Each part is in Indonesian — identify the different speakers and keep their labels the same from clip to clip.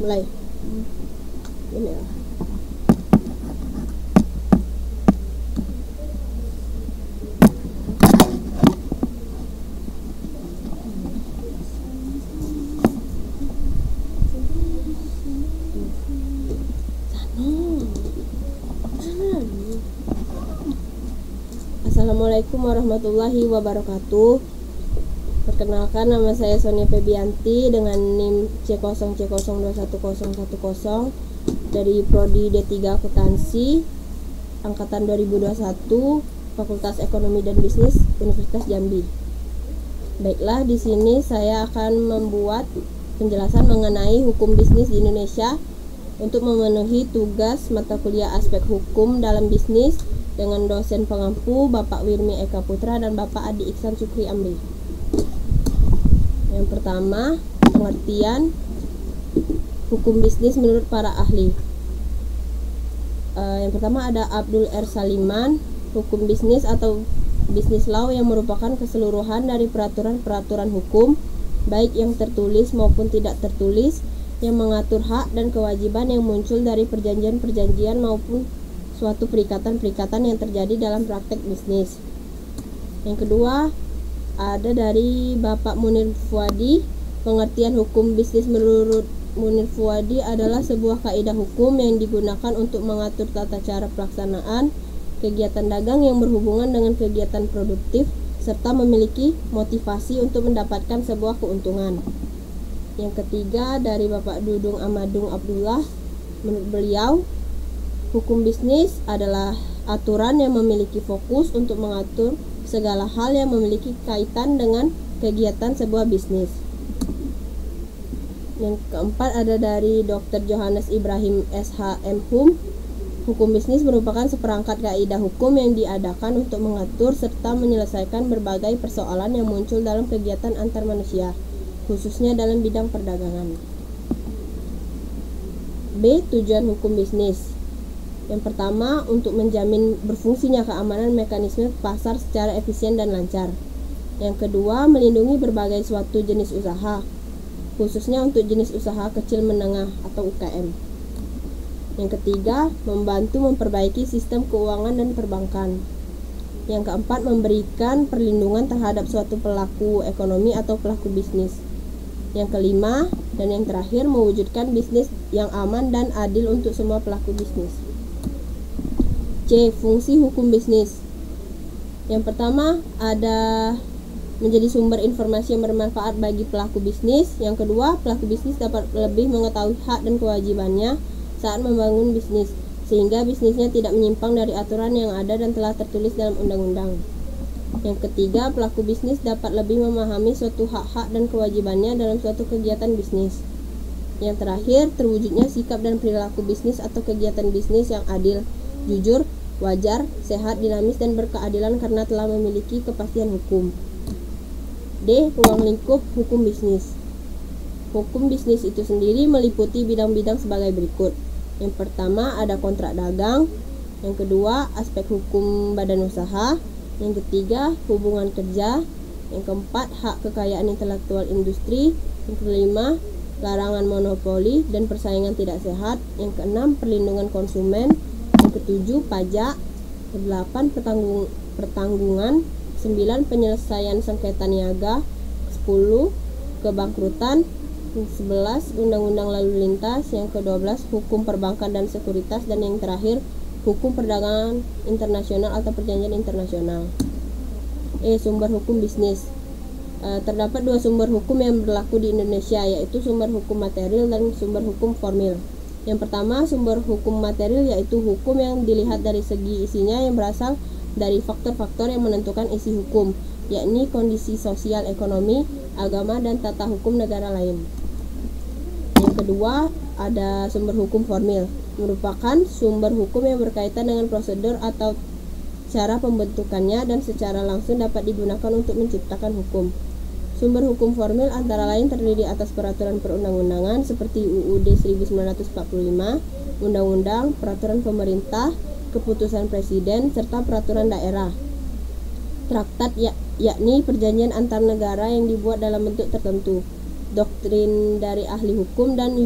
Speaker 1: Mulai. Ini ya. Assalamualaikum warahmatullahi wabarakatuh. Perkenalkan, nama saya Sonia Febianti dengan NIM C0C0211010 dari Prodi D3 Akuntansi angkatan 2021, Fakultas Ekonomi dan Bisnis Universitas Jambi. Baiklah, di sini saya akan membuat penjelasan mengenai hukum bisnis di Indonesia untuk memenuhi tugas mata kuliah aspek hukum dalam bisnis dengan dosen pengampu Bapak Wirmi Eka Putra dan Bapak Adi Iksan Sukri Amri. Yang pertama, pengertian hukum bisnis menurut para ahli. Yang pertama ada Abdul R. Saliman, hukum bisnis atau business law yang merupakan keseluruhan dari peraturan-peraturan hukum, baik yang tertulis maupun tidak tertulis, yang mengatur hak dan kewajiban yang muncul dari perjanjian-perjanjian maupun suatu perikatan-perikatan yang terjadi dalam praktek bisnis. Yang kedua, ada dari Bapak Munir Fuadi. Pengertian hukum bisnis menurut Munir Fuadi adalah sebuah kaidah hukum yang digunakan untuk mengatur tata cara pelaksanaan kegiatan dagang yang berhubungan dengan kegiatan produktif serta memiliki motivasi untuk mendapatkan sebuah keuntungan. Yang ketiga, dari Bapak Dudung Amadung Abdullah. Menurut beliau, hukum bisnis adalah aturan yang memiliki fokus untuk mengatur segala hal yang memiliki kaitan dengan kegiatan sebuah bisnis. Yang keempat ada dari Dr. Johannes Ibrahim SH.M. Hum. Hukum bisnis merupakan seperangkat kaidah hukum yang diadakan untuk mengatur serta menyelesaikan berbagai persoalan yang muncul dalam kegiatan antar manusia, khususnya dalam bidang perdagangan. B. Tujuan hukum bisnis. Yang pertama, untuk menjamin berfungsinya keamanan mekanisme pasar secara efisien dan lancar. Yang kedua, melindungi berbagai suatu jenis usaha, khususnya untuk jenis usaha kecil menengah atau UKM. Yang ketiga, membantu memperbaiki sistem keuangan dan perbankan. Yang keempat, memberikan perlindungan terhadap suatu pelaku ekonomi atau pelaku bisnis. Yang kelima dan yang terakhir, mewujudkan bisnis yang aman dan adil untuk semua pelaku bisnis. C. Fungsi hukum bisnis. Yang pertama, ada menjadi sumber informasi yang bermanfaat bagi pelaku bisnis. Yang kedua, pelaku bisnis dapat lebih mengetahui hak dan kewajibannya saat membangun bisnis, sehingga bisnisnya tidak menyimpang dari aturan yang ada dan telah tertulis dalam undang-undang. Yang ketiga, pelaku bisnis dapat lebih memahami suatu hak-hak dan kewajibannya dalam suatu kegiatan bisnis. Yang terakhir, terwujudnya sikap dan perilaku bisnis atau kegiatan bisnis yang adil, jujur, wajar, sehat, dinamis, dan berkeadilan karena telah memiliki kepastian hukum. D. Ruang lingkup hukum bisnis. Hukum bisnis itu sendiri meliputi bidang-bidang sebagai berikut. Yang pertama, ada kontrak dagang. Yang kedua, aspek hukum badan usaha. Yang ketiga, hubungan kerja. Yang keempat, hak kekayaan intelektual industri. Yang kelima, larangan monopoli dan persaingan tidak sehat. Yang keenam, perlindungan konsumen. Yang ketujuh, pajak. Kedelapan, pertanggungan. 9, penyelesaian sengketa niaga. 10, kebangkrutan. 11, undang-undang lalu lintas. Yang ke-12, hukum perbankan dan sekuritas. Dan yang terakhir, hukum perdagangan internasional atau perjanjian internasional. Sumber hukum bisnis. Terdapat dua sumber hukum yang berlaku di Indonesia, yaitu sumber hukum material dan sumber hukum formil. Yang pertama, sumber hukum material yaitu hukum yang dilihat dari segi isinya yang berasal dari faktor-faktor yang menentukan isi hukum, yakni kondisi sosial, ekonomi, agama, dan tata hukum negara lain. Yang kedua, ada sumber hukum formil, merupakan sumber hukum yang berkaitan dengan prosedur atau cara pembentukannya dan secara langsung dapat digunakan untuk menciptakan hukum. Sumber hukum formil antara lain terdiri atas peraturan perundang-undangan seperti UUD 1945, undang-undang, peraturan pemerintah, keputusan presiden, serta peraturan daerah. Traktat yakni perjanjian antar negara yang dibuat dalam bentuk tertentu. Doktrin dari ahli hukum dan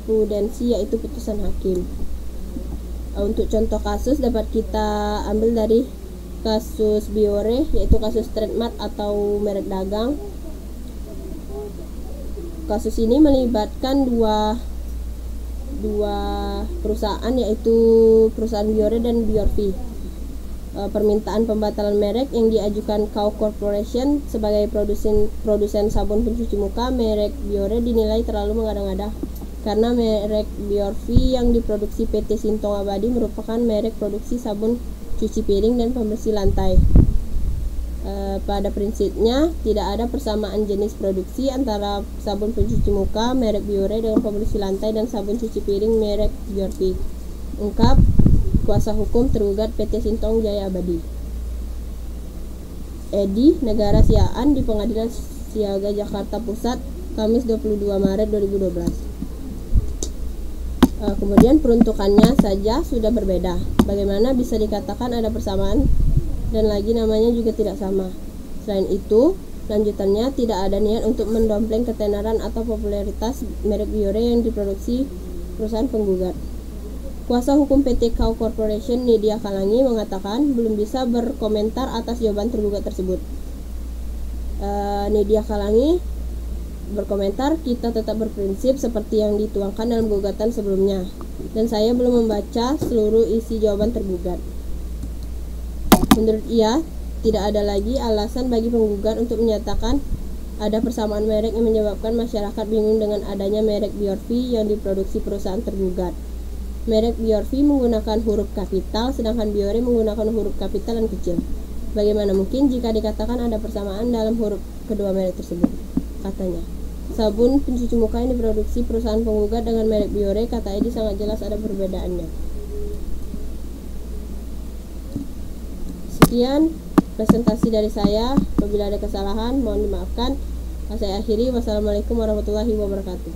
Speaker 1: jurisprudensi, yaitu putusan hakim. Untuk contoh kasus dapat kita ambil dari kasus Biore, yaitu kasus trademark atau merek dagang. Kasus ini melibatkan dua perusahaan, yaitu perusahaan Biore dan Biorvi. Permintaan pembatalan merek yang diajukan Kao Corporation sebagai produsen sabun pencuci muka merek Biore dinilai terlalu mengada-ngada karena merek Biorvi yang diproduksi PT Sintong Abadi merupakan merek produksi sabun cuci piring dan pembersih lantai. Pada prinsipnya tidak ada persamaan jenis produksi antara sabun pencuci muka merek Biore dengan pembersih lantai dan sabun cuci piring merek Biorvi. Ungkap kuasa hukum tergugat PT Sintong Jaya Abadi. Edi Negara Siaan di Pengadilan Siaga Jakarta Pusat, Kamis 22 Maret 2012. Kemudian peruntukannya saja sudah berbeda. Bagaimana bisa dikatakan ada persamaan dan lagi namanya juga tidak sama. Selain itu, lanjutannya tidak ada niat untuk mendompleng ketenaran atau popularitas merek Biore yang diproduksi perusahaan penggugat. Kuasa hukum PT Kao Corporation Nidia Kalangi mengatakan belum bisa berkomentar atas jawaban tergugat tersebut. Nidia Kalangi berkomentar, kita tetap berprinsip seperti yang dituangkan dalam gugatan sebelumnya, dan saya belum membaca seluruh isi jawaban tergugat. Menurut ia, tidak ada lagi alasan bagi penggugat untuk menyatakan ada persamaan merek yang menyebabkan masyarakat bingung dengan adanya merek Biorvi yang diproduksi perusahaan tergugat. Merek Biorvi menggunakan huruf kapital, sedangkan Biore menggunakan huruf kapital dan kecil. Bagaimana mungkin jika dikatakan ada persamaan dalam huruf kedua merek tersebut? Katanya, sabun pencuci muka yang diproduksi perusahaan penggugat dengan merek Biore, kata Edi, sangat jelas ada perbedaannya. Sekian presentasi dari saya. Apabila ada kesalahan mohon dimaafkan. Saya akhiri. Wassalamualaikum warahmatullahi wabarakatuh.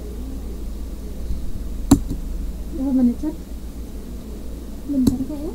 Speaker 2: Berapa menit, Cak? Bentar, Kak, ya.